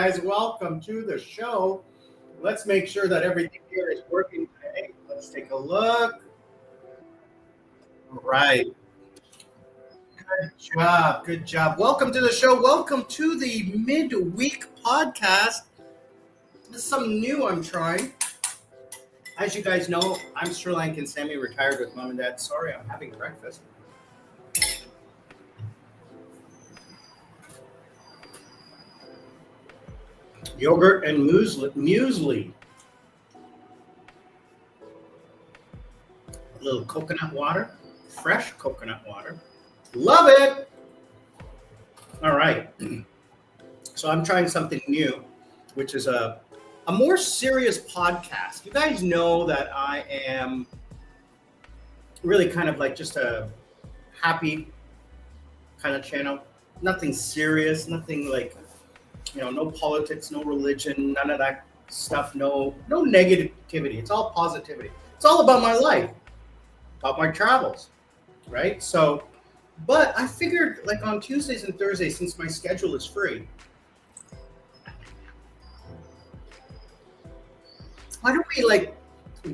guys. Welcome to the show. Let's make sure that everything here is working today. Let's take a look. All right. Good job. Good job. Welcome to the show. Welcome to the midweek podcast. This is something new I'm trying. As you guys know, I'm Sri Lankan, semi-retired with mom and dad. Sorry, I'm having breakfast. Yogurt and muesli. A little coconut water, fresh coconut water. Love it. All right. So I'm trying something new, which is a more serious podcast. You guys know that I am really kind of like just a happy kind of channel. Nothing serious, nothing like, no politics, no religion, none of that stuff, no negativity. It's all positivity. It's all about my life, about my travels, right? So, but I figured like on Tuesdays and Thursdays, since my schedule is free, why don't we like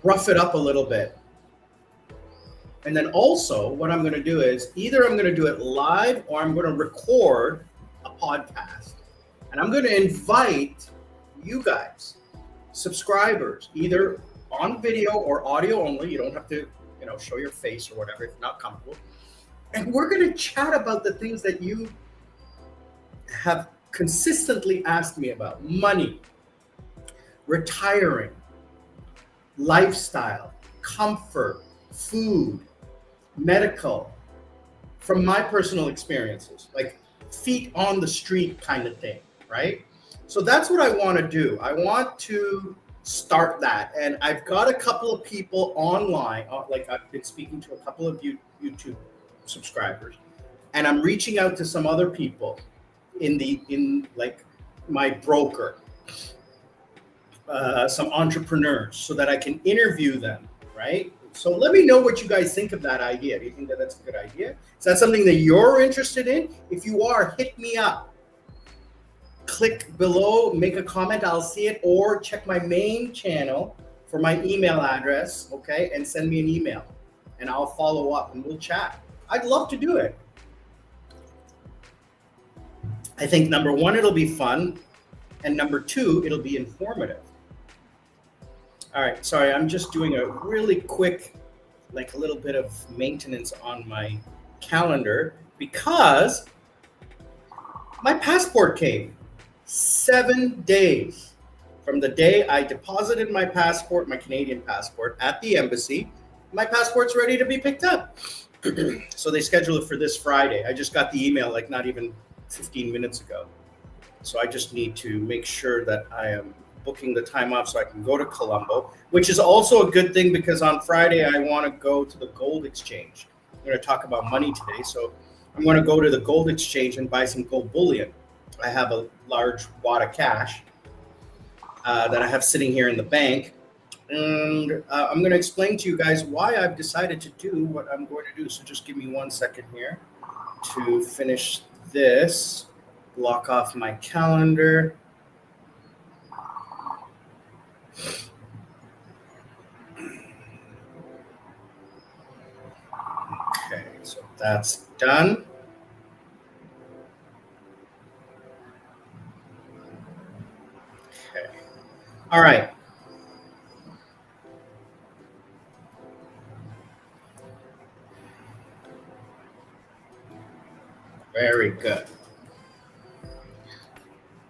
rough it up a little bit? And then also what I'm going to do is either I'm going to do it live or I'm going to record a podcast. And I'm going to invite you guys, subscribers, either on video or audio only. You don't have to, show your face or whatever if you're not comfortable. And we're going to chat about the things that you have consistently asked me about: money, retiring, lifestyle, comfort, food, medical, from my personal experiences, like feet on the street kind of thing. Right? So that's what I want to do. I want to start that. And I've got a couple of people online, like I've been speaking to a couple of YouTube subscribers, and I'm reaching out to some other people in like my broker, some entrepreneurs, so that I can interview them, right? So let me know what you guys think of that idea. Do you think that that's a good idea? Is that something that you're interested in? If you are, hit me up. Click below, make a comment, I'll see it, or check my main channel for my email address, okay, and send me an email, and I'll follow up and we'll chat. I'd love to do it. I think number one, it'll be fun, and number two, it'll be informative. All right, sorry, I'm just doing a really quick, like a little bit of maintenance on my calendar because my passport came. 7 days from the day I deposited my passport, my Canadian passport, at the embassy. My passport's ready to be picked up. So they scheduled it for this Friday. I just got the email like not even 15 minutes ago. So I just need to make sure that I am booking the time off so I can go to Colombo, which is also a good thing because on Friday I want to go to the gold exchange. I'm going to talk about money today. So I'm going to go to the gold exchange and buy some gold bullion. I have a large wad of cash that I have sitting here in the bank. And I'm going to explain to you guys why I've decided to do what I'm going to do. So just give me 1 second here to finish this, block off my calendar. Okay, so that's done. All right. Very good.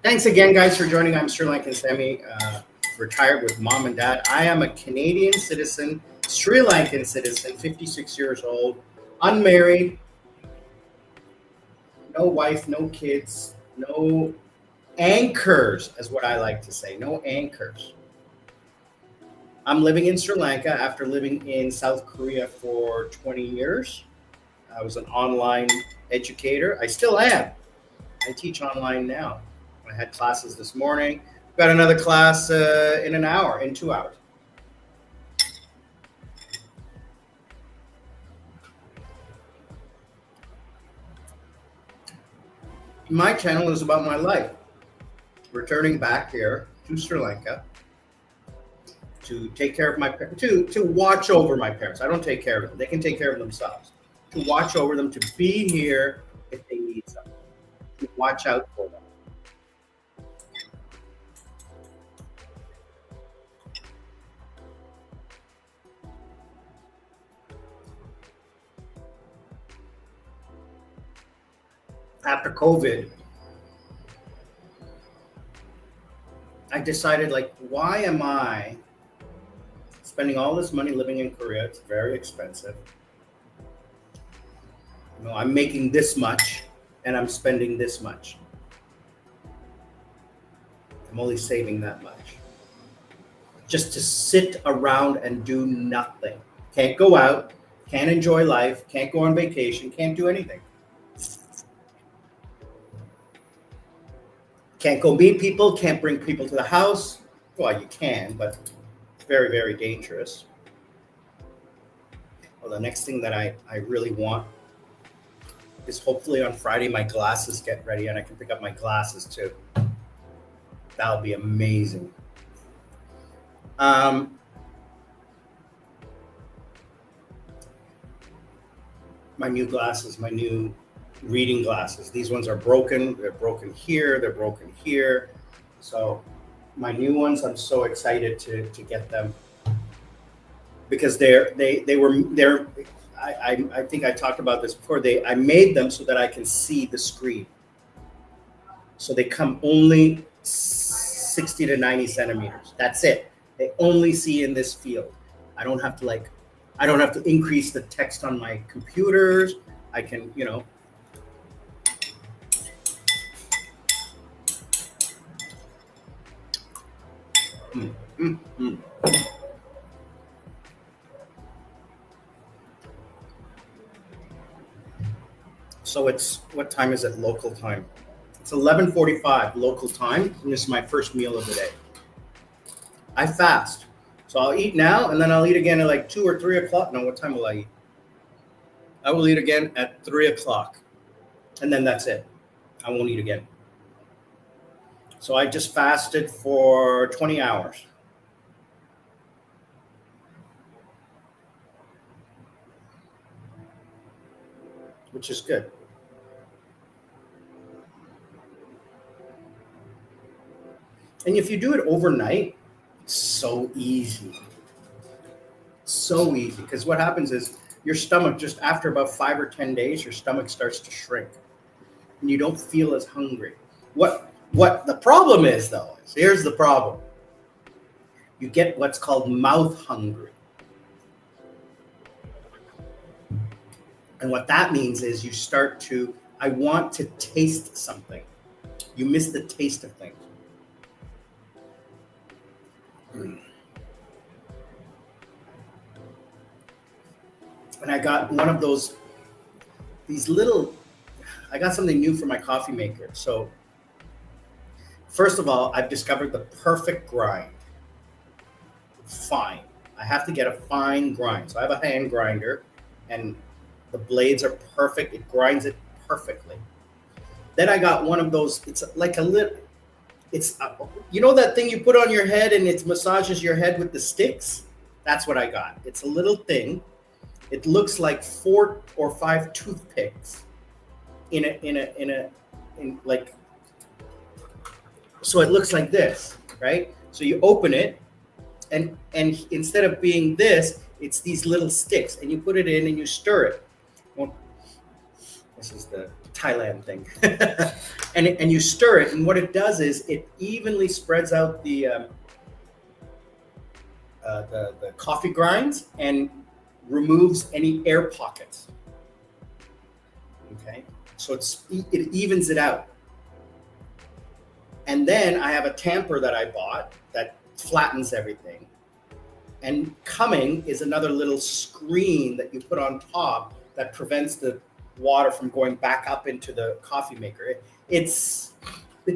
Thanks again, guys, for joining. I'm Sri Lankan Semi, retired with mom and dad. I am a Canadian citizen, Sri Lankan citizen, 56 years old, unmarried, no wife, no kids, no anchors, is what I like to say. No anchors. I'm living in Sri Lanka after living in South Korea for 20 years. I was an online educator. I still am. I teach online now. I had classes this morning. Got another class in 2 hours. My channel is about my life. returning back here to Sri Lanka to take care of my parents, to watch over my parents. I don't take care of them. They can take care of themselves. To watch over them, to be here if they need something, to watch out for them. After COVID, I decided, like, why am I spending all this money living in Korea? It's very expensive. You know, I'm making this much and I'm spending this much. I'm only saving that much. Just to sit around and do nothing. Can't go out, can't enjoy life, can't go on vacation, can't do anything. Can't go meet people, can't bring people to the house. Well, you can, but it's very, very dangerous. Well, the next thing that I really want is hopefully on Friday my glasses get ready and I can pick up my glasses too. That'll be amazing. My new glasses, my new reading glasses. These ones are broken. They're broken here. They're broken here. So my new ones, I'm so excited to get them because I think I talked about this before. I made them so that I can see the screen. So they come only 60 to 90 centimeters. That's it. They only see in this field. I don't have to increase the text on my computers. I can, you know. So it's, what time is it local time? It's 11:45 local time, and this is my first meal of the day. I fast. So I'll eat now, and then I'll eat again at like 2 or 3 o'clock. No, what time will I eat? I will eat again at 3 o'clock, and then that's it. I won't eat again. So I just fasted for 20 hours. Which is good. And if you do it overnight, it's so easy. So easy. Because what happens is your stomach, just after about 5 or 10 days, your stomach starts to shrink. And you don't feel as hungry. What the problem is, though, here's the problem. You get what's called mouth hungry. And what that means is you start to, I want to taste something. You miss the taste of things. And I got one of I got something new for my coffee maker. So first of all, I've discovered the perfect grind. Fine. I have to get a fine grind. So I have a hand grinder and the blades are perfect. It grinds it perfectly. Then I got one of those, it's like a little, you know that thing you put on your head and it massages your head with the sticks? That's what I got. It's a little thing. It looks like 4 or 5 toothpicks so it looks like this, right? So you open it and instead of being this, it's these little sticks and you put it in and you stir it. Well, this is the Thailand thing. and you stir it, and what it does is it evenly spreads out the coffee grinds and removes any air pockets. Okay, so it evens it out. And then I have a tamper that I bought that flattens everything. And coming is another little screen that you put on top that prevents the water from going back up into the coffee maker. It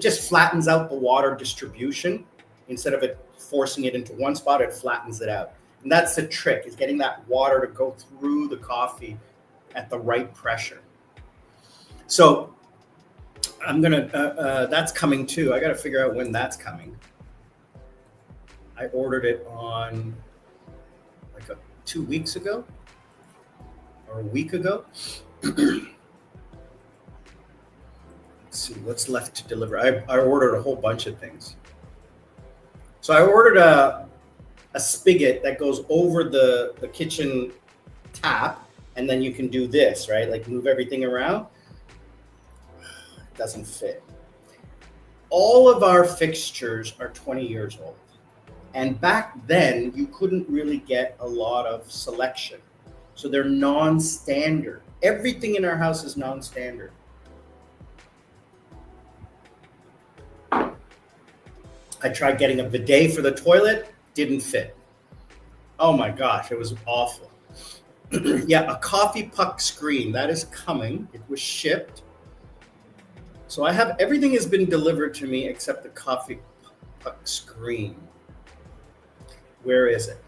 just flattens out the water distribution. Instead of it forcing it into one spot, it flattens it out. And that's the trick, is getting that water to go through the coffee at the right pressure. So I'm gonna. That's coming too. I got to figure out when that's coming. I ordered it on like 2 weeks ago or a week ago. Let's see what's left to deliver. I ordered a whole bunch of things. So I ordered a spigot that goes over the kitchen tap, and then you can do this, right? Like move everything around. It doesn't fit. All of our fixtures are 20 years old. And back then, you couldn't really get a lot of selection. So they're non-standard. Everything in our house is non-standard. I tried getting a bidet for the toilet, didn't fit. Oh my gosh, it was awful. Yeah, a coffee puck screen, that is coming. It was shipped. So I have, everything has been delivered to me except the coffee puck screen. Where is it?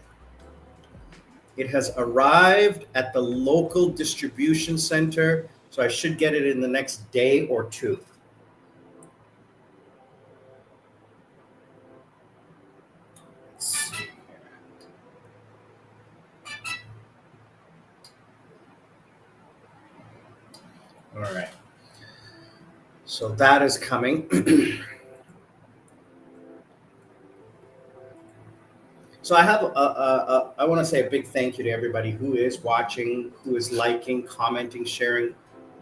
It has arrived at the local distribution center, so I should get it in the next day or two. Let's see here. All right. So that is coming. So I have I want to say a big thank you to everybody who is watching, who is liking, commenting, sharing.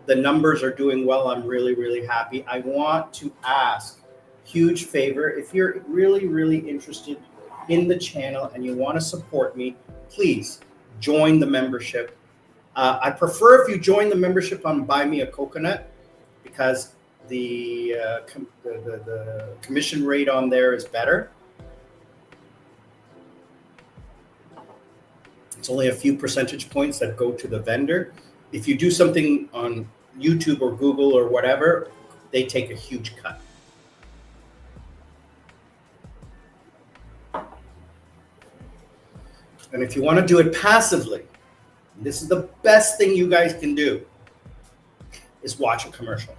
The numbers are doing well. I'm really, really happy. I want to ask, huge favor, if you're really, really interested in the channel and you want to support me, please join the membership. I prefer if you join the membership on Buy Me a Coconut, because the commission rate on there is better. It's only a few percentage points that go to the vendor. If you do something on YouTube or Google or whatever, they take a huge cut. And if you want to do it passively, this is the best thing you guys can do, is watch a commercial.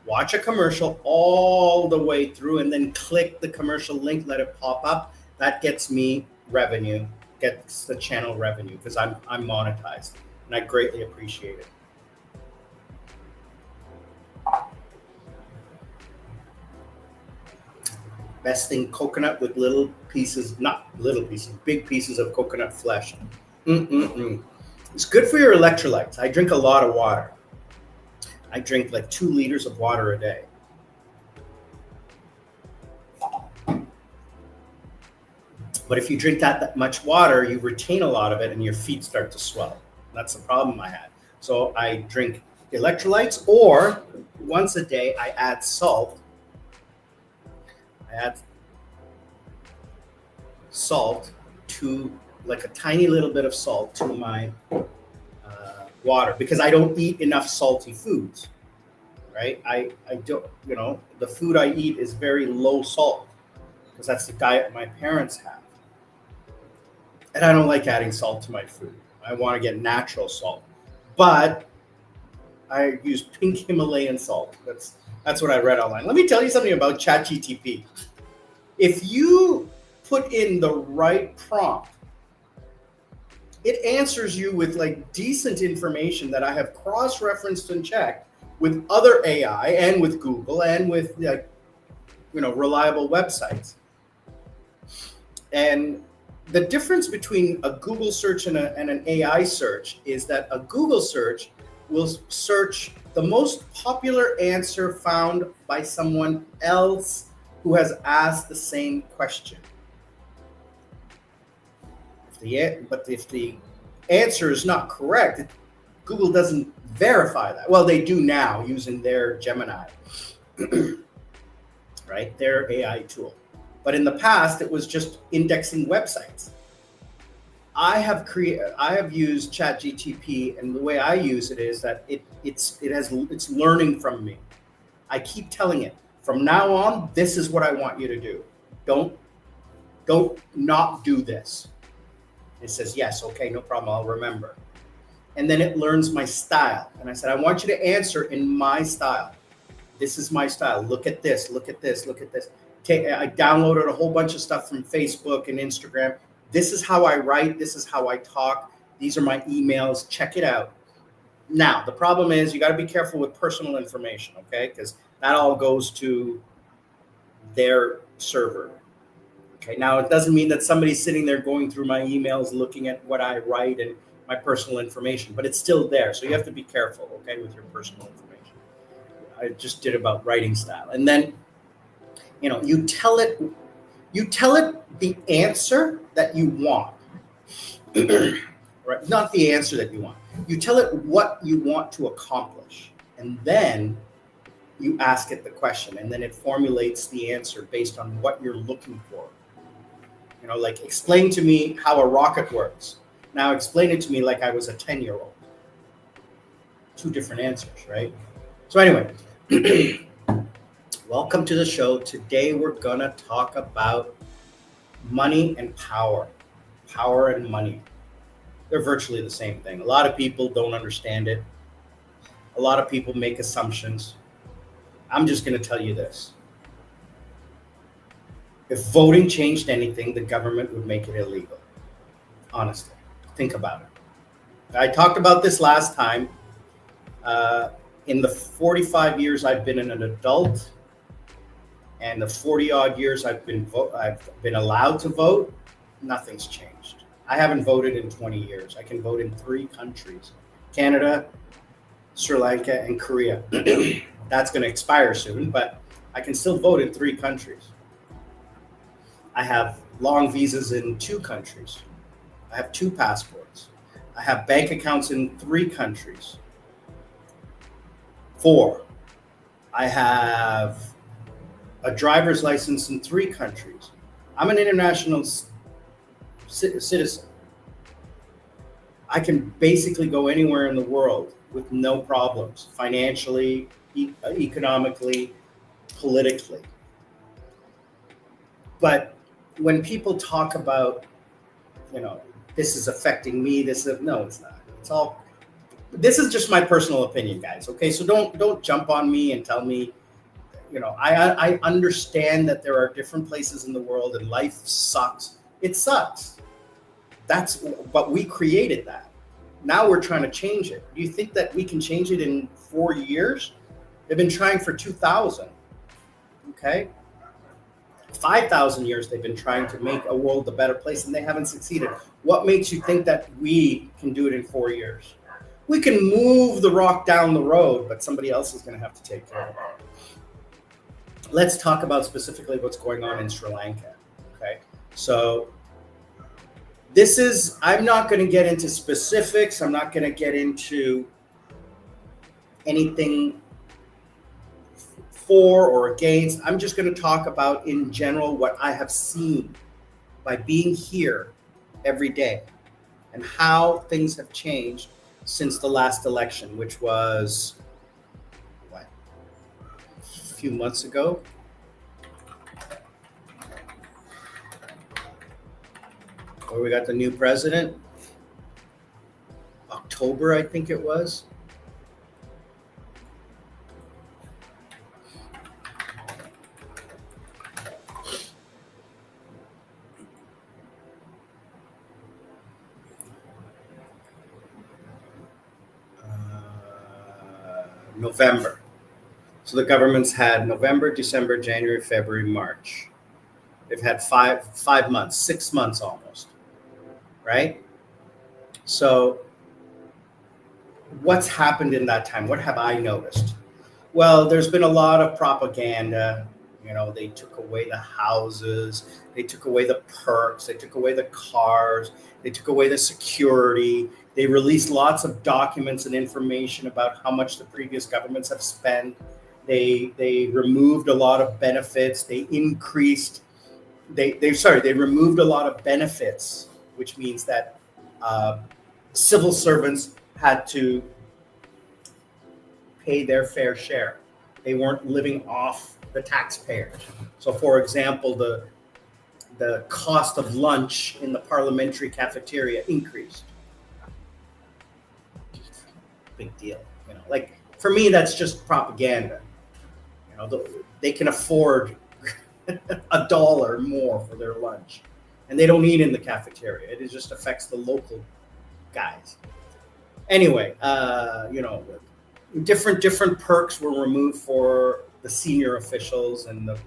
Watch a commercial all the way through and then click the commercial link, let it pop up. That gets me revenue, gets the channel revenue, because I'm monetized, and I greatly appreciate it. Best thing, coconut with little pieces, not little pieces, big pieces of coconut flesh. It's good for your electrolytes. I drink a lot of water. I drink like 2 liters of water a day. But if you drink that much water, you retain a lot of it and your feet start to swell. That's the problem I had. So I drink electrolytes, or once a day I add salt. I add salt to, like a tiny little bit of salt to my water, because I don't eat enough salty foods, right? I don't, the food I eat is very low salt, because that's the diet my parents have. And I don't like adding salt to my food. I want to get natural salt. But I use pink Himalayan salt. That's what I read online. Let me tell you something about ChatGTP. If you put in the right prompt, it answers you with like decent information that I have cross-referenced and checked with other AI and with Google and with reliable websites. And the difference between a Google search and an AI search is that a Google search will search the most popular answer found by someone else who has asked the same question. But if the answer is not correct, Google doesn't verify that. Well, they do now using their Gemini, right? Their AI tool. But in the past, it was just indexing websites. I have used ChatGTP, and the way I use it is that it's learning from me. I keep telling it, from now on, this is what I want you to do. Don't not do this. It says, yes, okay, no problem, I'll remember. And then it learns my style. And I said, I want you to answer in my style. This is my style. Look at this. Look at this. Look at this. I downloaded a whole bunch of stuff from Facebook and Instagram. This is how I write. This is how I talk. These are my emails. Check it out. Now, the problem is you got to be careful with personal information, okay? Because that all goes to their server. Okay, now it doesn't mean that somebody's sitting there going through my emails, looking at what I write and my personal information, but it's still there. So you have to be careful, okay, with your personal information. I just did about writing style. And then, you tell it the answer that you want. Right? Not the answer that you want. You tell it what you want to accomplish. And then you ask it the question, and then it formulates the answer based on what you're looking for. Like, explain to me how a rocket works. Now explain it to me like I was a 10-year-old. Two different answers, right? So anyway, welcome to the show. Today we're gonna talk about money and power. Power and money. They're virtually the same thing. A lot of people don't understand it. A lot of people make assumptions. I'm just gonna tell you this. If voting changed anything, the government would make it illegal. Honestly, think about it. I talked about this last time. In the 45 years I've been an adult, and the 40-odd years I've been allowed to vote, nothing's changed. I haven't voted in 20 years. I can vote in 3 countries: Canada, Sri Lanka, and Korea. That's going to expire soon, but I can still vote in 3 countries. I have long visas in 2 countries. I have 2 passports. I have bank accounts in 3 countries. 4. I have a driver's license in 3 countries. I'm an international citizen. I can basically go anywhere in the world with no problems, financially, economically, politically. But when people talk about, this is affecting me, no, it's not. This is just my personal opinion, guys. Okay, so don't jump on me and tell me, I understand that there are different places in the world and life sucks. It sucks. But we created that. Now we're trying to change it. Do you think that we can change it in 4 years? They've been trying for 2,000. Okay. 5,000 years they've been trying to make a world a better place, and they haven't succeeded. What makes you think that we can do it in 4 years? We can move the rock down the road, but somebody else is going to have to take care of it. Let's talk about specifically what's going on in Sri Lanka. Okay, so I'm not going to get into specifics. I'm not going to get into anything for or against. I'm just going to talk about in general what I have seen by being here every day and how things have changed since the last election, which was a few months ago. Where we got the new president, October, I think it was. November. So the government's had November, December, January, February, March. They've had five months, 6 months almost, right? So what's happened in that time? What have I noticed? Well, there's been a lot of propaganda. They took away the houses, they took away the perks, they took away the cars, they took away the security. They released lots of documents and information about how much the previous governments have spent. They removed a lot of benefits. They removed a lot of benefits, which means that civil servants had to pay their fair share. They weren't living off the taxpayers. So, for example, the cost of lunch in the parliamentary cafeteria increased. Big deal. Like, for me, that's just propaganda. they can afford $1 more for their lunch, and they don't eat in the cafeteria. It just affects the local guys. Anyway, different perks were removed for the senior officials and the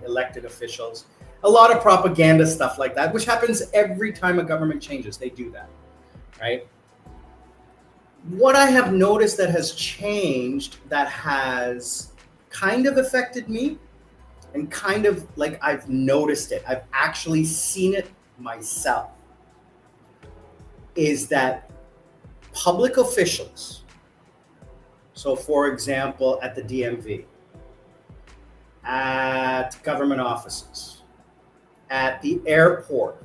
elected officials. A lot of propaganda stuff like that, which happens every time a government changes. They do that, right? What I have noticed that has changed, that has kind of affected me, and kind of like I've noticed it, I've actually seen it myself, is that public officials, so for example, at the DMV, at government offices, at the airport,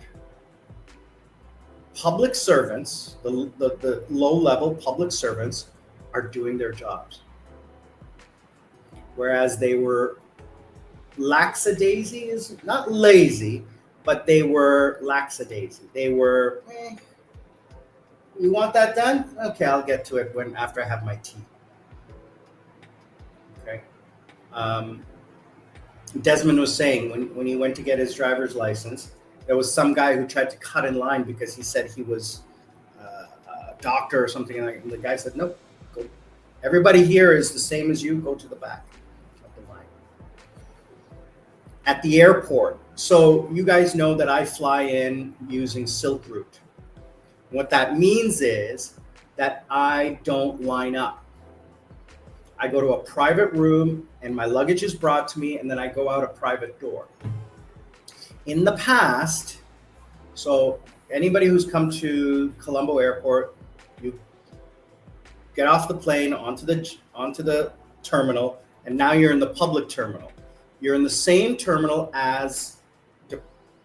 public servants, the low-level public servants are doing their jobs. Whereas they were lackadaisy, is not lazy, but they were lackadaisy. They were, you want that done? Okay, I'll get to it after I have my tea. Okay. Desmond was saying when he went to get his driver's license, there was some guy who tried to cut in line because he said he was a doctor or something like that. And the guy said, nope, go. Everybody here is the same as you. Go to the back of the line. At the airport. So you guys know that I fly in using Silk Route. What that means is that I don't line up. I go to a private room and my luggage is brought to me, and then I go out a private door. In the past, so anybody who's come to Colombo Airport, you get off the plane onto the terminal, and now you're in the public terminal. You're in the same terminal as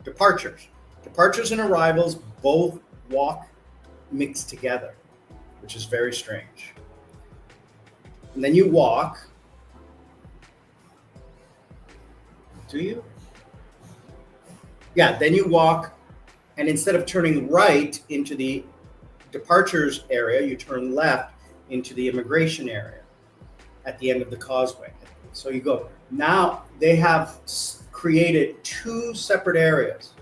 departures. Departures and arrivals both walk mixed together, which is very strange. And then you walk. Do you? Yeah, then you walk, and instead of turning right into the departures area, you turn left into the immigration area at the end of the causeway. So you go. Now they have created 3 separate areas.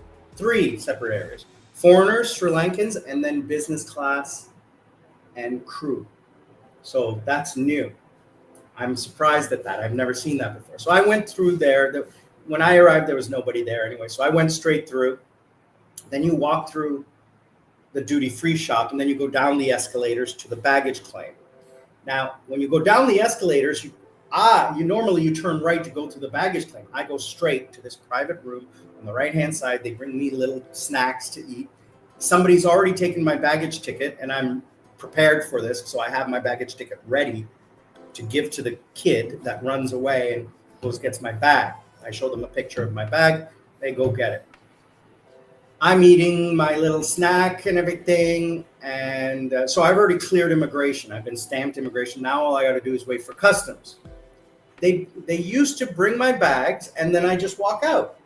Foreigners, Sri Lankans, and then business class and crew. So that's new. I'm surprised at that. I've never seen that before. So I went through there. When I arrived, there was nobody there anyway. So I went straight through. Then you walk through the duty-free shop, and then you go down the escalators to the baggage claim. Now, when you go down the escalators, you normally turn right to go to the baggage claim. I go straight to this private room on the right-hand side. They bring me little snacks to eat. Somebody's already taken my baggage ticket, and I'm prepared for this, so I have my baggage ticket ready to give to the kid that runs away and goes gets my bag. I show them a picture of my bag. They go get it. I'm eating my little snack and everything, and so I've already cleared immigration. I've been stamped immigration. Now all I got to do is wait for customs. They used to bring my bags, and then I just walk out.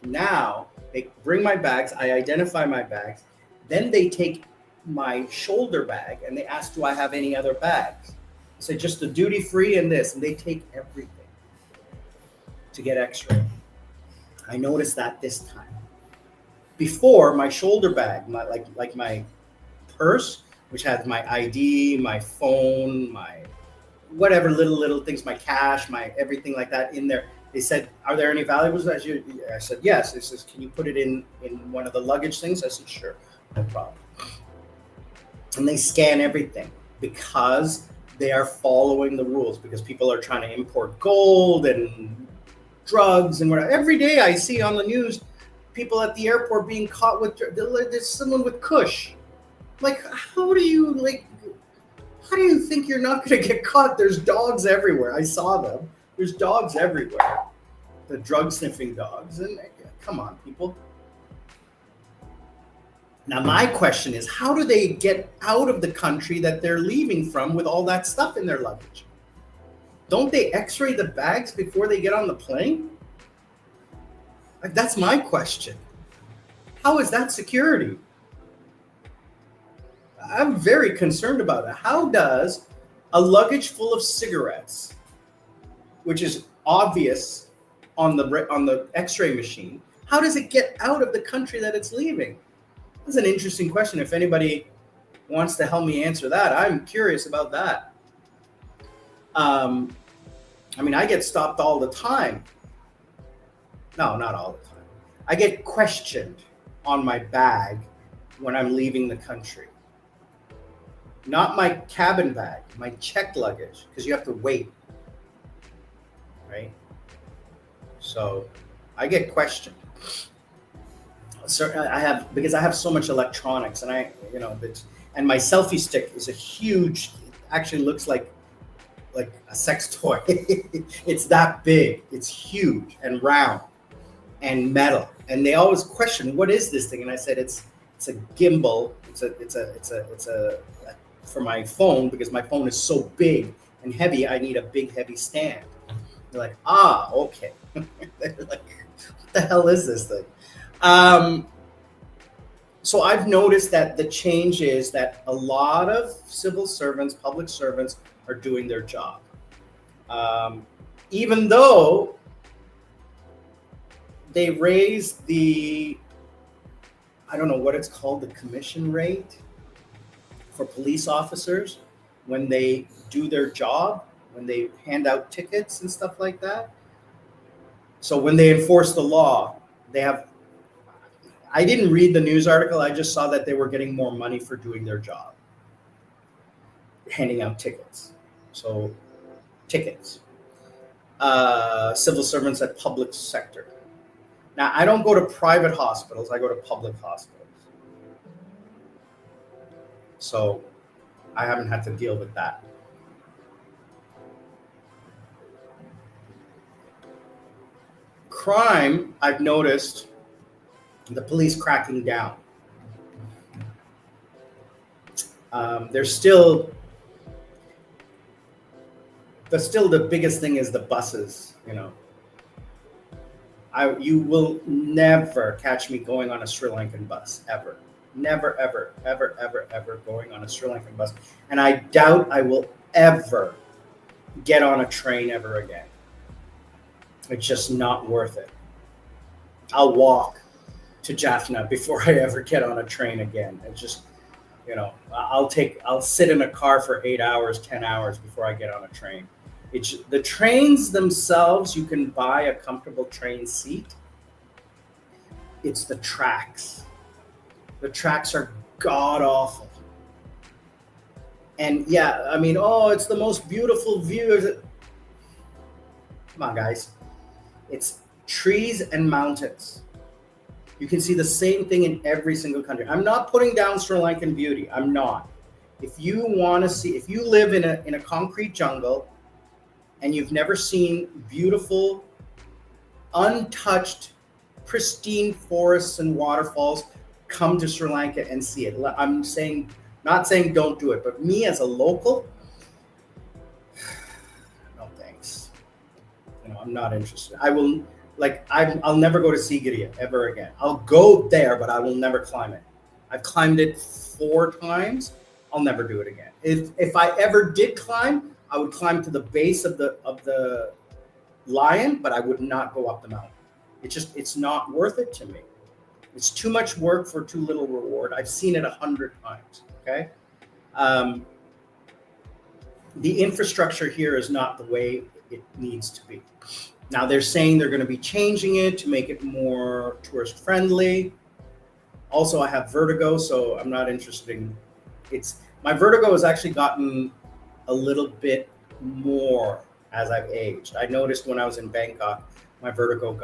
Now they bring my bags. I identify my bags. Then they take my shoulder bag, and they ask, do I have any other bags? I say, just the duty-free and this, and they take everything to get X-ray. I noticed that this time. Before, my shoulder bag, like my purse, which has my ID, my phone, my whatever little things, my cash, my everything like that in there. They said, are there any valuables? I said, yes. They says, can you put it in one of the luggage things? I said, sure, no problem. And they scan everything because they are following the rules, because people are trying to import gold and drugs and whatever. Every day I see on the news people at the airport being caught with, there's someone with Kush. Like, how do you think you're not going to get caught? There's dogs everywhere. I saw them. There's dogs everywhere. The drug sniffing dogs. And come on, people. Now, my question is, how do they get out of the country that they're leaving from with all that stuff in their luggage? Don't they x-ray the bags before they get on the plane? Like, that's my question. How is that security? I'm very concerned about it. How does a luggage full of cigarettes which is obvious on the X-ray machine, how does it get out of the country that it's leaving? That's an interesting question. If anybody wants to help me answer that, I'm curious about that. I mean, I get stopped all the time. No, not all the time. I get questioned on my bag when I'm leaving the country. Not my cabin bag, my checked luggage, because you have to wait, right? So I get questioned. So because I have so much electronics, and and my selfie stick is a huge. It actually looks like a sex toy. It's that big. It's huge and round and metal. And they always question, what is this thing? And I said, it's a gimbal. It's a for my phone, because my phone is so big and heavy. I need a big heavy stand. They're like, okay. They're like, what the hell is this thing? So I've noticed that the change is that a lot of civil servants, public servants, are doing their job. Even though they raised I don't know what it's called, the commission rate for police officers when they do their job, when they hand out tickets and stuff like that. So when they enforce the law, I didn't read the news article. I just saw that they were getting more money for doing their job, handing out tickets. So tickets, civil servants at public sector. Now, I don't go to private hospitals. I go to public hospitals. So I haven't had to deal with that. Crime, I've noticed the police cracking down. There's still the biggest thing is the buses, You will never catch me going on a Sri Lankan bus, ever. Never, ever, ever, ever, ever going on a Sri Lankan bus. And I doubt I will ever get on a train ever again. It's just not worth it. I'll walk to Jaffna before I ever get on a train again. It's just, I'll sit in a car for 8 hours, 10 hours before I get on a train. The trains themselves, you can buy a comfortable train seat. It's the tracks. The tracks are god awful. And yeah, I mean, it's the most beautiful view. Come on, guys. It's trees and mountains. You can see the same thing in every single country. I'm not putting down Sri Lankan beauty. I'm not. If you live in a concrete jungle and you've never seen beautiful, untouched, pristine forests and waterfalls, come to Sri Lanka and see it. I'm not saying don't do it, but me as a local, no thanks. I'm not interested. I'll never go to Sigiriya ever again. I'll go there, but I will never climb it. I've climbed it 4 times. I'll never do it again. If I ever did climb, I would climb to the base of the lion, but I would not go up the mountain. It's not worth it to me. It's too much work for too little reward. I've seen it 100 times. Okay. The infrastructure here is not the way it needs to be. Now they're saying they're going to be changing it to make it more tourist friendly. Also, I have vertigo, so I'm not interested in my vertigo has actually gotten a little bit more as I've aged. I noticed when I was in Bangkok, my vertigo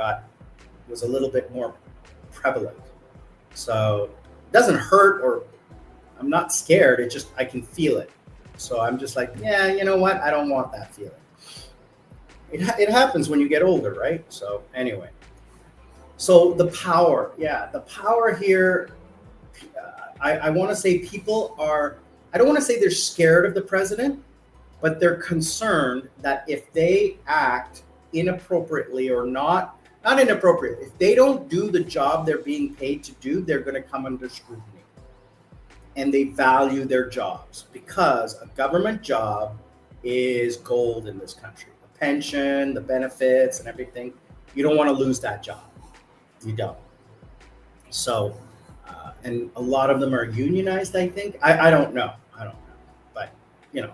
was a little bit more prevalent. So it doesn't hurt, or I'm not scared. It just, I can feel it. So I'm just like, yeah, you know what? I don't want that feeling. It happens when you get older, right? So anyway, so the power here, I want to say I don't want to say they're scared of the president, but they're concerned that if they act inappropriately or not inappropriate, if they don't do the job they're being paid to do, they're going to come under scrutiny. And they value their jobs, because a government job is gold in this country. A pension, the benefits, and everything. You don't want to lose that job. You don't. So, and a lot of them are unionized. I think. I don't know. I don't know. But you know,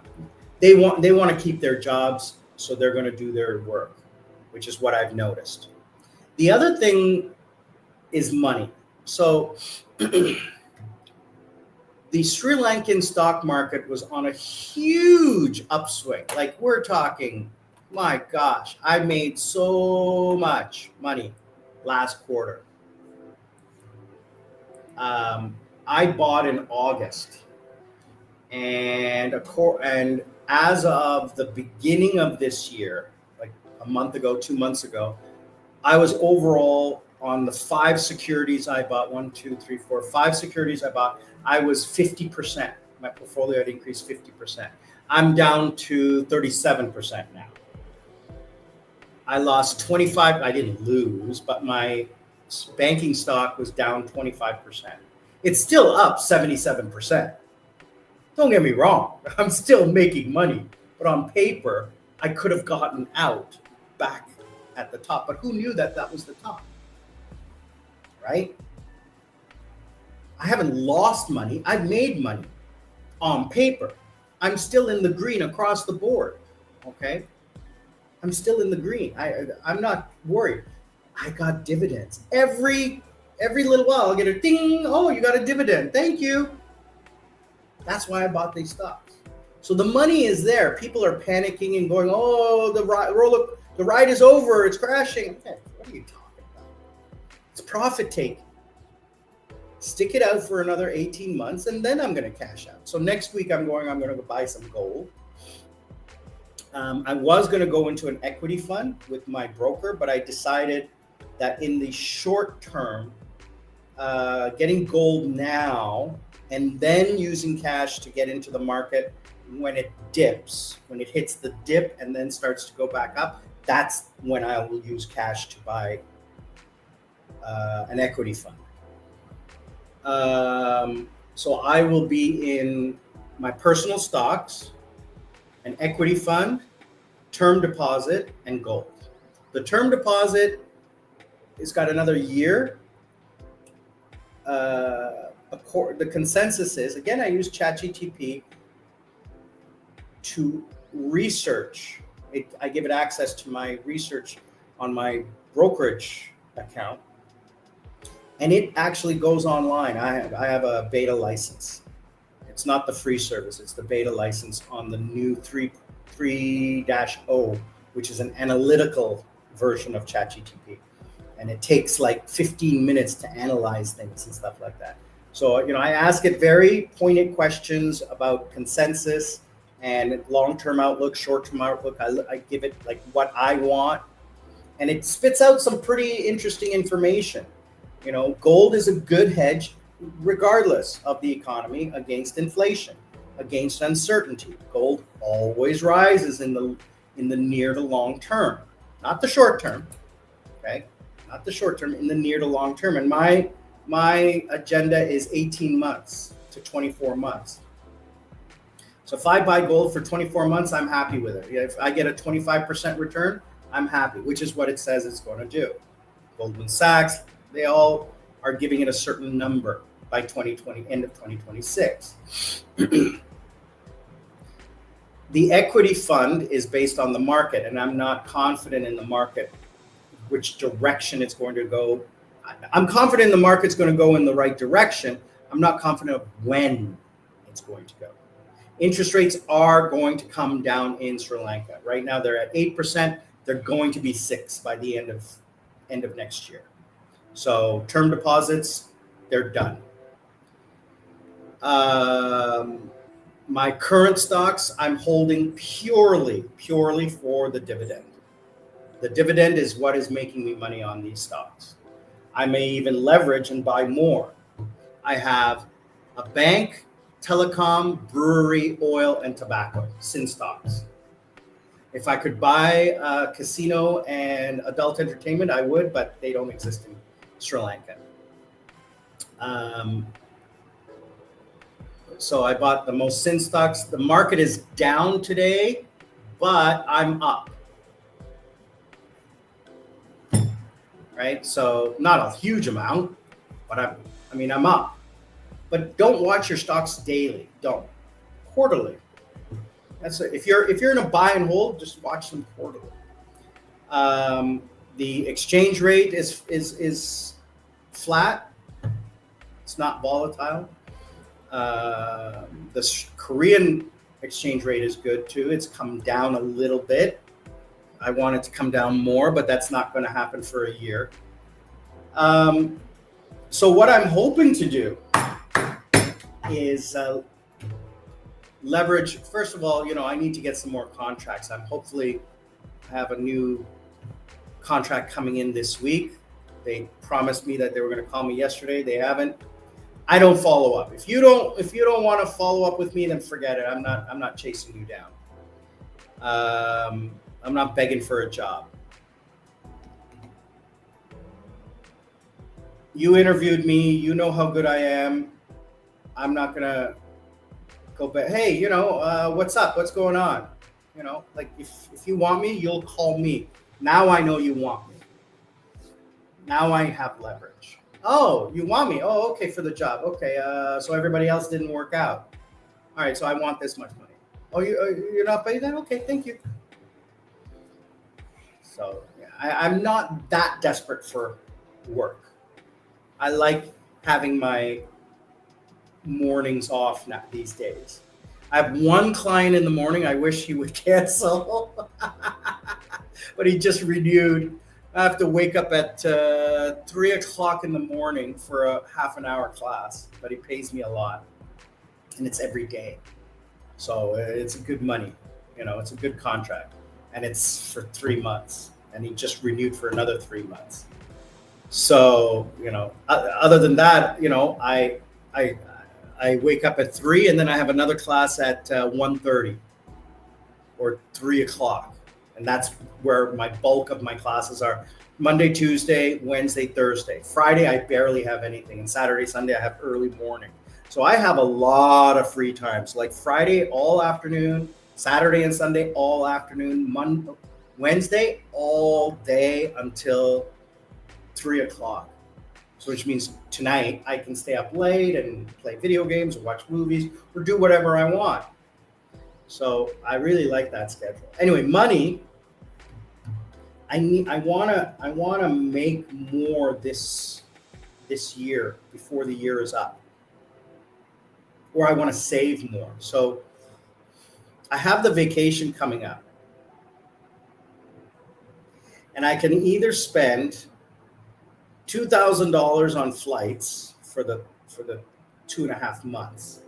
they want to keep their jobs, so they're going to do their work, which is what I've noticed. The other thing is money. So the Sri Lankan stock market was on a huge upswing. Like we're talking, my gosh, I made so much money last quarter. I bought in August, and as of the beginning of this year, like a month ago, 2 months ago, I was overall on the 5 securities I bought, 1, 2, 3, 4, 5 securities I bought, I was 50%. My portfolio had increased 50%. I'm down to 37% now. I lost 25, I didn't lose, but my banking stock was down 25%. It's still up 77%. Don't get me wrong, I'm still making money, but on paper, I could have gotten out back at the top, but who knew that that was the top, right? I haven't lost money, I've made money on paper. I'm still in the green across the board, okay? I'm still in the green. I'm not worried. I got dividends. Every little while I'll get a ding, oh, you got a dividend, thank you. That's why I bought these stocks. So the money is there. People are panicking and going, oh, the ride is over, it's crashing. Okay, what are you talking about? It's profit taking. Stick it out for another 18 months and then I'm going to cash out. So next week I'm going to go buy some gold. I was going to go into an equity fund with my broker, but I decided that in the short term, getting gold now and then using cash to get into the market when it dips, when it hits the dip and then starts to go back up, that's when I will use cash to buy an equity fund. So I will be in my personal stocks, an equity fund, term deposit, and gold. The term deposit has got another year. The consensus is, again, I use ChatGPT to research. I give it access to my research on my brokerage account, and it actually goes online. I have a beta license. It's not the free service, it's the beta license on the new 3.0, which is an analytical version of ChatGPT. And it takes like 15 minutes to analyze things and stuff like that. So, I ask it very pointed questions about consensus and long-term outlook, short-term outlook. I give it like what I want, and it spits out some pretty interesting information. Gold is a good hedge regardless of the economy against inflation, against uncertainty. Gold always rises in the near to long term, not the short term. Okay, not the short term, in the near to long term. And my agenda is 18 months to 24 months. So if I buy gold for 24 months, I'm happy with it. If I get a 25% return, I'm happy, which is what it says it's going to do. Goldman Sachs, they all are giving it a certain number by 2020, end of 2026. The equity fund is based on the market, and I'm not confident in the market, which direction it's going to go. I'm confident the market's going to go in the right direction. I'm not confident of when it's going to go. Interest rates are going to come down in Sri Lanka. Right now they're at 8%. They're going to be 6% by the end of next year. So term deposits, they're done. My current stocks, I'm holding purely for the dividend. The dividend is what is making me money on these stocks. I may even leverage and buy more. I have a bank, telecom, brewery, oil, and tobacco, SIN stocks. If I could buy a casino and adult entertainment, I would, but they don't exist in Sri Lanka. So I bought the most SIN stocks. The market is down today, but I'm up. right? So not a huge amount, but I'm up. But don't watch your stocks daily. Don't. Quarterly. If you're in a buy and hold, just watch them quarterly. The exchange rate is flat. It's not volatile. The Korean exchange rate is good too. It's come down a little bit. I want it to come down more, but that's not going to happen for a year. So what I'm hoping to do is leverage. First of all, I need to get some more contracts. I'm hopefully have a new contract coming in this week. They promised me that they were going to call me yesterday. They haven't. I don't follow up. If you don't want to follow up with me, then forget it. I'm not chasing you down. I'm not begging for a job. You interviewed me. You know how good I am. I'm not gonna go back. Hey, what's up? What's going on? Like if you want me, you'll call me. Now I know you want me. Now I have leverage. Oh, you want me? Oh, okay, for the job. Okay, so everybody else didn't work out. All right, so I want this much money. Oh, you're not paying that? Okay, thank you. So yeah, I'm not that desperate for work. I like having my mornings off now these days. I have one client in the morning. I wish he would cancel, but he just renewed. I have to wake up at 3 o'clock in the morning for a half an hour class, but he pays me a lot, and it's every day. So it's a good money, it's a good contract, and it's for 3 months, and he just renewed for another 3 months. So, other than that, I wake up at 3, and then I have another class at 1:30 or 3 o'clock. And that's where my bulk of my classes are. Monday, Tuesday, Wednesday, Thursday. Friday, I barely have anything. And Saturday, Sunday, I have early morning. So I have a lot of free time. So like Friday, all afternoon, Saturday and Sunday, all afternoon, Wednesday, all day until 3 o'clock. So which means tonight I can stay up late and play video games or watch movies or do whatever I want. So I really like that schedule. Anyway, money. I wanna make more this year before the year is up, or I want to save more. So I have the vacation coming up, and I can either spend $2,000 on flights for the 2.5 months.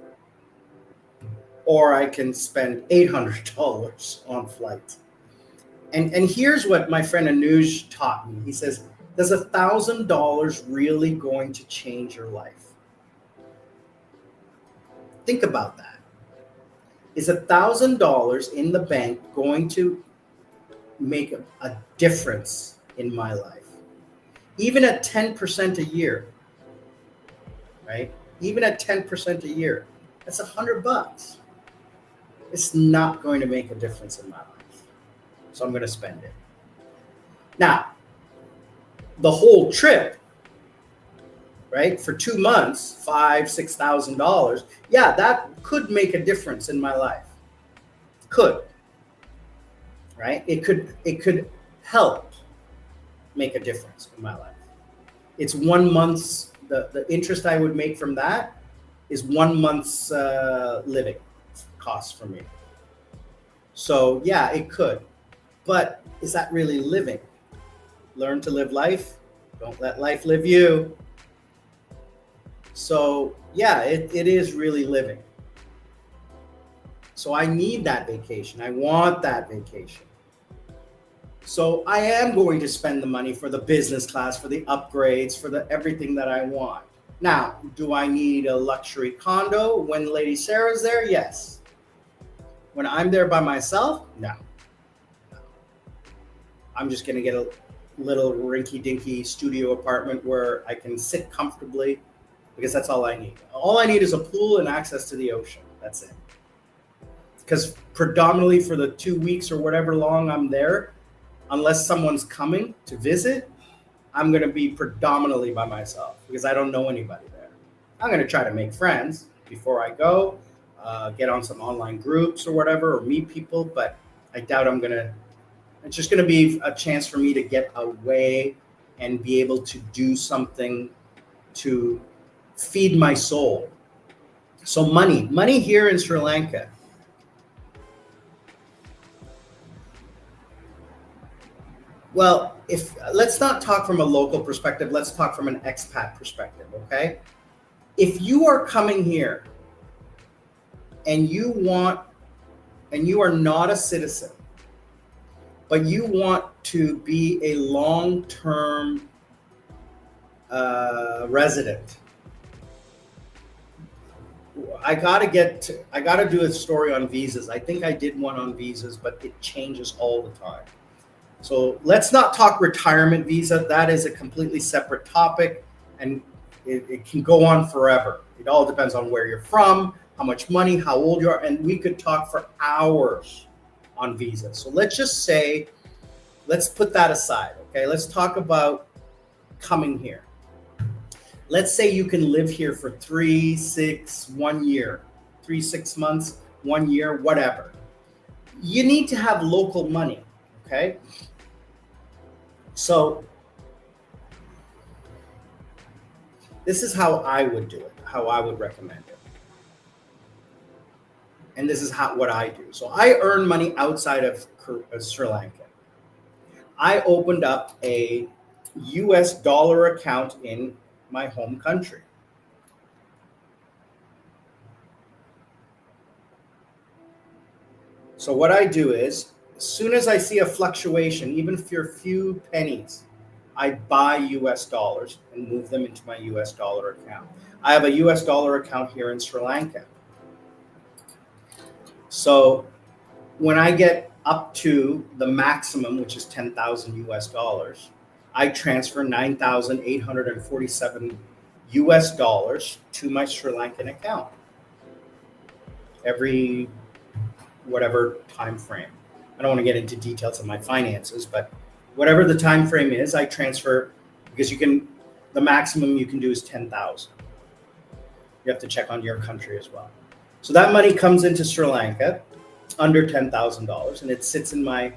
Or I can spend $800 on flights. And here's what my friend Anuj taught me. He says, does $1,000 really going to change your life? Think about that. Is $1,000 in the bank going to make a difference in my life? Even at 10% a year, right? Even at 10% a year, that's $100. It's not going to make a difference in my life. So I'm going to spend it. Now, the whole trip, right, for 2 months, $5,000-$6,000, yeah, that could make a difference in my life. Could, right? It could help make a difference in my life. It's 1 month's, the interest I would make from that is 1 month's living costs for me. So yeah, it could, but is that really living? Learn to live life. Don't let life live you. So yeah, it is really living. So I need that vacation. I want that vacation. So I am going to spend the money for the business class, for the upgrades, for the everything that I want. Now, do I need a luxury condo when Lady Sarah's there? Yes. When I'm there by myself? No. I'm just going to get a little rinky-dinky studio apartment where I can sit comfortably, because that's all I need. All I need is a pool and access to the ocean. That's it. Because predominantly for the 2 weeks or whatever long I'm there, unless someone's coming to visit, I'm going to be predominantly by myself because I don't know anybody there. I'm going to try to make friends before I go, get on some online groups or whatever, or meet people, but I doubt I'm going to. It's just going to be a chance for me to get away and be able to do something to feed my soul. So money here in Sri Lanka. Well, if let's not talk from a local perspective, let's talk from an expat perspective, okay? If you are coming here and you are not a citizen, but you want to be a long-term resident, I gotta do a story on visas. I think I did one on visas, but it changes all the time. So let's not talk retirement visa. That is a completely separate topic, and it can go on forever. It all depends on where you're from, how much money, how old you are, and we could talk for hours on visas. So let's just say, let's put that aside, okay? Let's talk about coming here. Let's say you can live here for 3, 6, 1 year, 3, 6 months, 1 year, whatever. You need to have local money, okay? So this is how I would do it, how I would recommend it. And this is what I do. So I earn money outside of Sri Lanka. I opened up a US dollar account in my home country. So what I do is, as soon as I see a fluctuation, even for a few pennies, I buy US dollars and move them into my US dollar account. I have a US dollar account here in Sri Lanka. So when I get up to the maximum, which is 10,000 US dollars, I transfer 9,847 US dollars to my Sri Lankan account every whatever time frame. I don't want to get into details of my finances, but whatever the time frame is, I transfer, because the maximum you can do is 10,000. You have to check on your country as well. So that money comes into Sri Lanka under $10,000, and it sits in my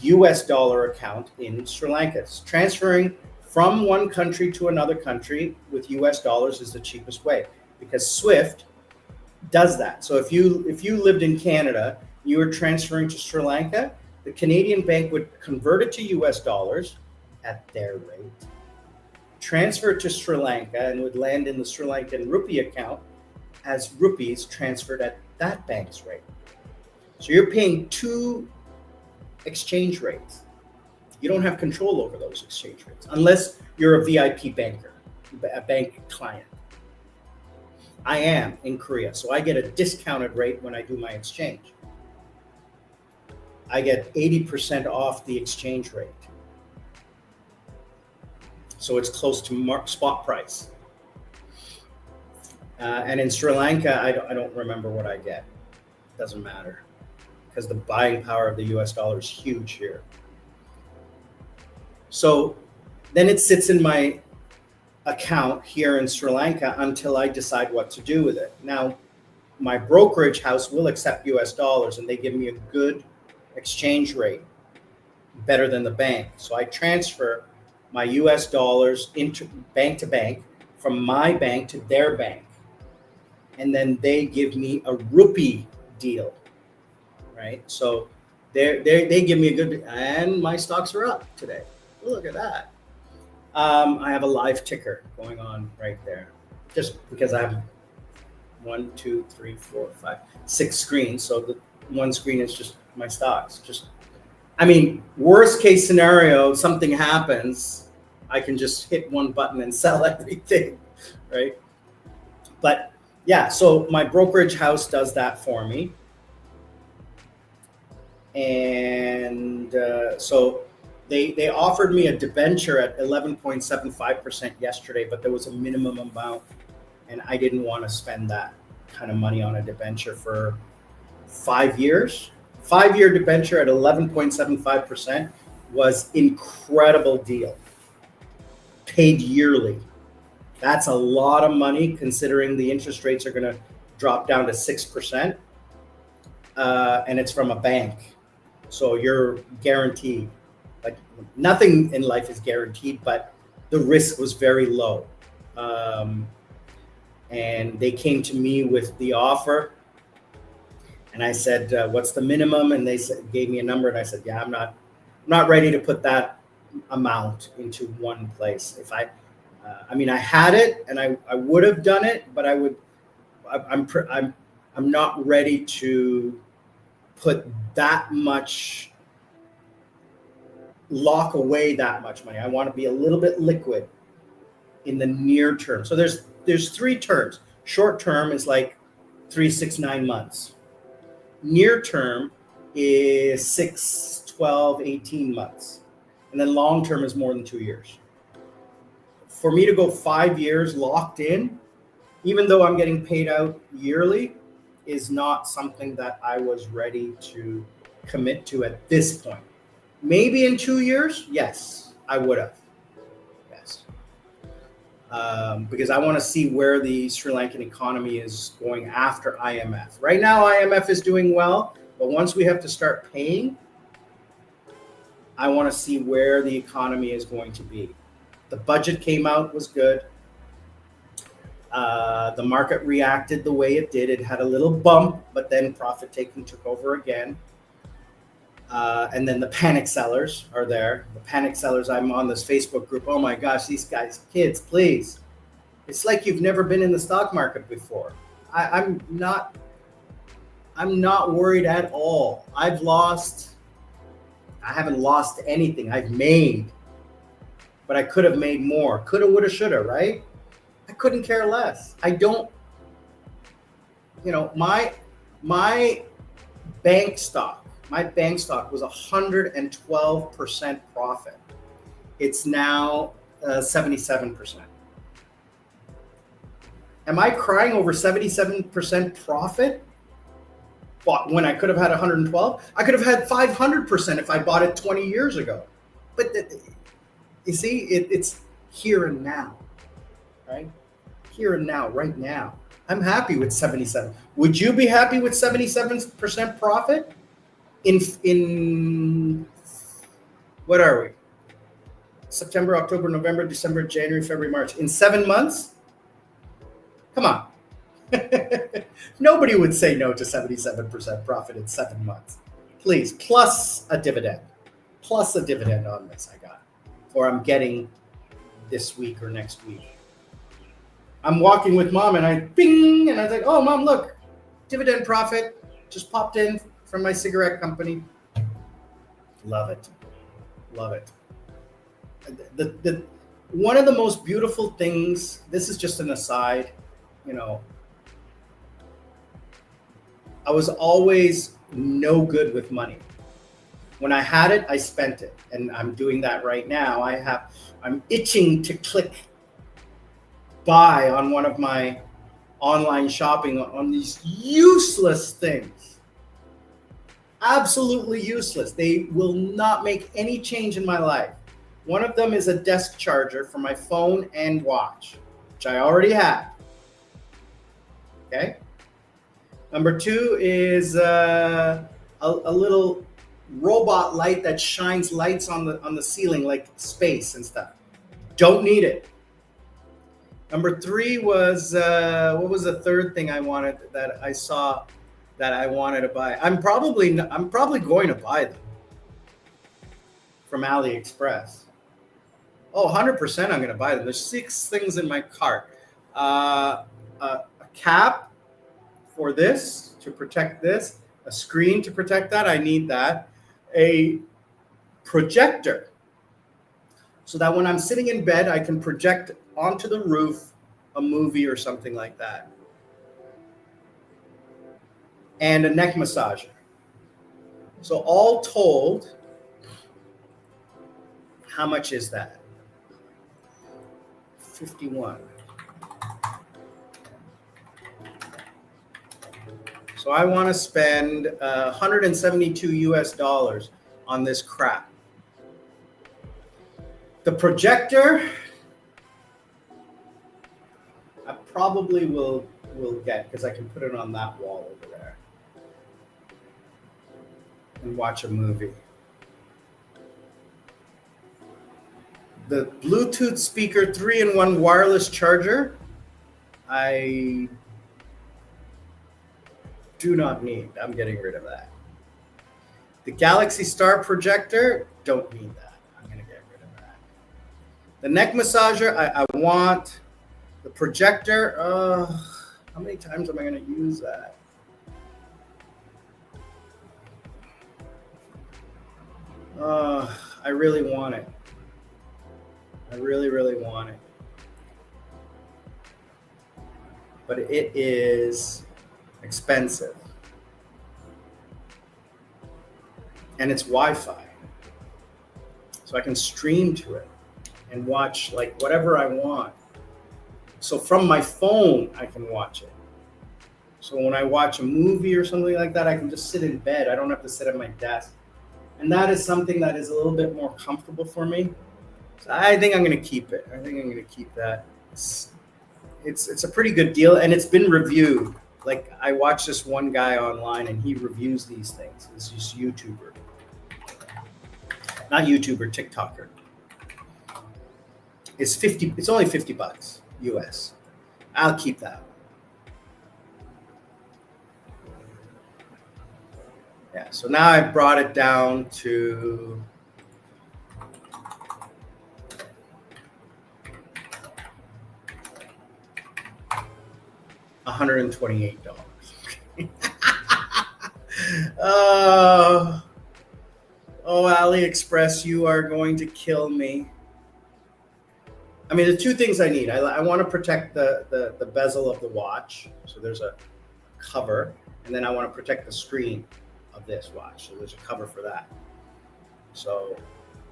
US dollar account in Sri Lanka. It's transferring from one country to another country with US dollars is the cheapest way, because SWIFT does that. So if you lived in Canada, you were transferring to Sri Lanka, the Canadian bank would convert it to US dollars at their rate, transfer it to Sri Lanka, and would land in the Sri Lankan rupee account as rupees transferred at that bank's rate. So you're paying two exchange rates. You don't have control over those exchange rates unless you're a VIP banker, a bank client. I am in Korea, so I get a discounted rate when I do my exchange. I get 80% off the exchange rate. So it's close to spot price. And in Sri Lanka, I don't remember what I get. It doesn't matter, because the buying power of the US dollar is huge here. So then it sits in my account here in Sri Lanka until I decide what to do with it. Now, my brokerage house will accept US dollars, and they give me a good exchange rate, better than the bank. So I transfer my US dollars into bank to bank, from my bank to their bank. And then they give me a rupee deal, right? So they give me a good, and my stocks are up today. Look at that. I have a live ticker going on right there, just because I have 1, 2, 3, 4, 5, 6 screens. So the one screen is just my stocks. Worst case scenario, something happens, I can just hit one button and sell everything, right? But yeah, so my brokerage house does that for me. And so they offered me a debenture at 11.75% yesterday, but there was a minimum amount, and I didn't want to spend that kind of money on a debenture for 5 years. 5-year debenture at 11.75% was incredible deal. paid yearly. That's a lot of money considering the interest rates are going to drop down to 6%. And it's from a bank. So you're guaranteed. Like nothing in life is guaranteed, but the risk was very low. And they came to me with the offer. And I said, what's the minimum? And they gave me a number. And I said, yeah, I'm not ready to put that amount into one place. If I had it and I would have done it, but I'm not ready to put that much, lock away that much money. I want to be a little bit liquid in the near term. So there's three terms. Short term is like 3, 6, 9 months. Near term is 6, 12, 18 months. And then long term is more than 2 years. For me to go 5 years locked in, even though I'm getting paid out yearly, is not something that I was ready to commit to at this point. Maybe in 2 years, yes, I would have. Yes. Because I want to see where the Sri Lankan economy is going after IMF. Right now, IMF is doing well, but once we have to start paying, I want to see where the economy is going to be. The budget came out, was good. The market reacted the way it did. It had a little bump, but then profit taking took over again. And then the panic sellers are there. The panic sellers, I'm on this Facebook group. Oh my gosh, these guys, kids, please. It's like you've never been in the stock market before. I'm not worried at all. I haven't lost anything. I've made, but I could have made more. Coulda, woulda, shoulda, right? I couldn't care less. I don't, my bank stock was 112% profit. It's now 77%. Am I crying over 77% profit? But when I could have had 112, I could have had 500% if I bought it 20 years ago. But you see, it's here and now, right? Here and now, right now. I'm happy with 77. Would you be happy with 77% profit? In what are we? September, October, November, December, January, February, March. In 7 months? Come on. Nobody would say no to 77% profit in 7 months. Please, plus a dividend on this I got, or I'm getting this week or next week. I'm walking with mom and I bing, and I was like, oh mom, look, dividend profit just popped in from my cigarette company. Love it. The one of the most beautiful things, this is just an aside, I was always no good with money. When I had it, I spent it. And I'm doing that right now. I'm itching to click buy on one of my online shopping on these useless things. Absolutely useless. They will not make any change in my life. One of them is a desk charger for my phone and watch, which I already have. Okay. Number 2 is a little robot light that shines lights on the ceiling like space and stuff. Don't need it. Number 3 was what was the third thing I wanted that I saw that I wanted to buy? I'm probably going to buy them from AliExpress. Oh, 100% I'm going to buy them. There's 6 things in my cart. A cap for this to protect this, a screen to protect that. I need that. A projector so that when I'm sitting in bed, I can project onto the roof a movie or something like that. And a neck massager. So all told, how much is that? 51. So I want to spend 172 US dollars on this crap. The projector, I probably will get, because I can put it on that wall over there and watch a movie. The Bluetooth speaker 3-in-1 wireless charger, I do not need. I'm getting rid of that. The Galaxy Star projector, don't need that. I'm going to get rid of that. The neck massager, I want. The projector, how many times am I going to use that? I really want it. I really, really want it. But it is expensive. And it's Wi-Fi. So I can stream to it and watch like whatever I want. So from my phone, I can watch it. So when I watch a movie or something like that, I can just sit in bed. I don't have to sit at my desk. And that is something that is a little bit more comfortable for me. So I think I'm going to keep it. I think I'm going to keep that. It's a pretty good deal, and it's been reviewed. Like, I watch this one guy online, and he reviews these things. This is YouTuber. Not YouTuber, TikToker. It's only $50 US. I'll keep that. Yeah, so now I brought it down to $128. Oh, AliExpress, you are going to kill me. I mean, the two things I need. I want to protect the bezel of the watch. So there's a cover. And then I want to protect the screen of this watch. So there's a cover for that. So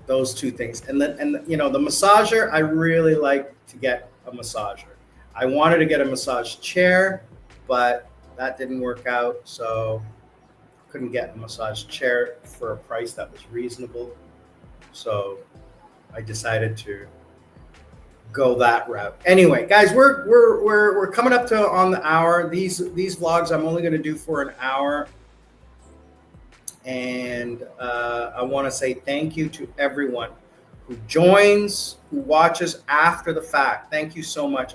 those two things. And then, you know, the massager, I really like to get a massager. I wanted to get a massage chair, but that didn't work out. So couldn't get a massage chair for a price that was reasonable. So I decided to go that route. Anyway, guys, we're coming up to on the hour. These vlogs I'm only going to do for an hour. And I want to say thank you to everyone who joins, who watches after the fact. Thank you so much.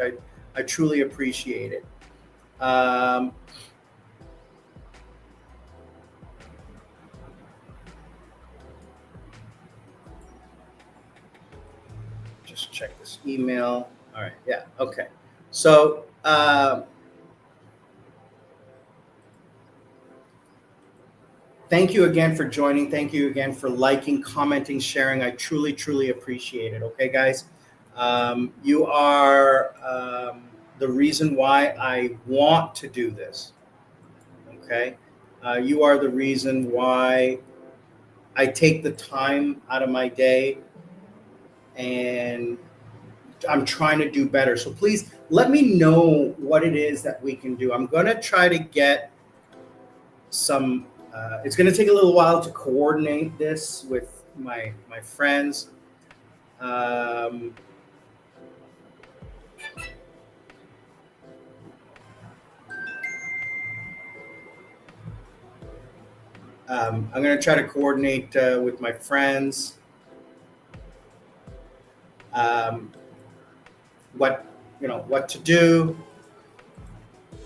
I truly appreciate it. Just check this email. All right. Yeah. Okay. So thank you again for joining. Thank you again for liking, commenting, sharing. I truly, truly appreciate it. Okay, guys. You are the reason why I want to do this. Okay. You are the reason why I take the time out of my day and I'm trying to do better. So please let me know what it is that we can do. I'm going to try to get some, it's going to take a little while to coordinate this with my friends. I'm going to try to coordinate with my friends what to do,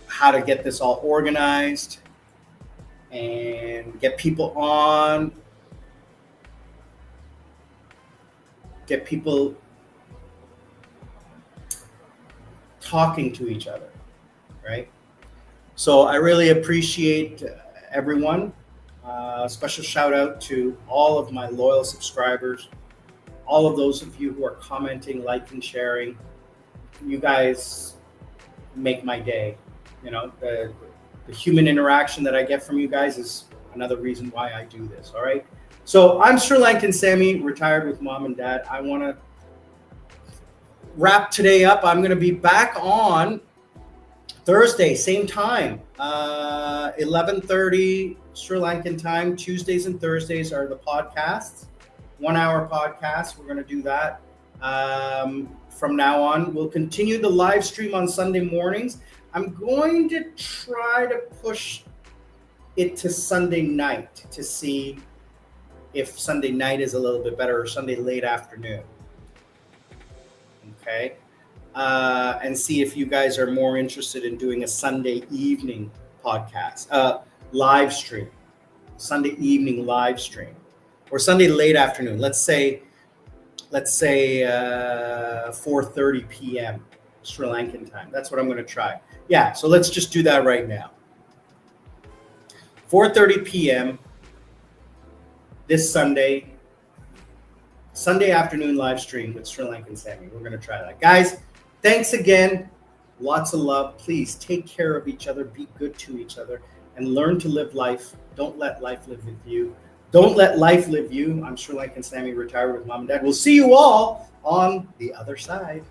how to get this all organized, and get people on, get people talking to each other, right? So I really appreciate everyone. Special shout out to all of my loyal subscribers, all of those of you who are commenting, liking, sharing. You guys make my day. You know, the human interaction that I get from you guys is another reason why I do this. All right. So I'm Sri Lankan Sammy, retired with mom and dad. I want to wrap today up. I'm going to be back on Thursday, same time, 11:30 Sri Lankan time. Tuesdays and Thursdays are the podcasts, 1 hour podcasts. We're going to do that. From now on, we'll continue the live stream on Sunday mornings. I'm going to try to push it to Sunday night to see if Sunday night is a little bit better or Sunday late afternoon. Okay. And see if you guys are more interested in doing a Sunday evening podcast, live stream, Sunday evening live stream, or Sunday late afternoon. Let's say 4:30 p.m. Sri Lankan time. That's what I'm going to try. Yeah, so let's just do that right now. 4:30 p.m. this Sunday afternoon live stream with Sri Lankan Sammy. We're going to try that. Guys, thanks again. Lots of love. Please take care of each other. Be good to each other and learn to live life. Don't let life live with you. Don't let life live you. I'm Sri Lankan Sammy, retired with mom and dad. We'll see you all on the other side.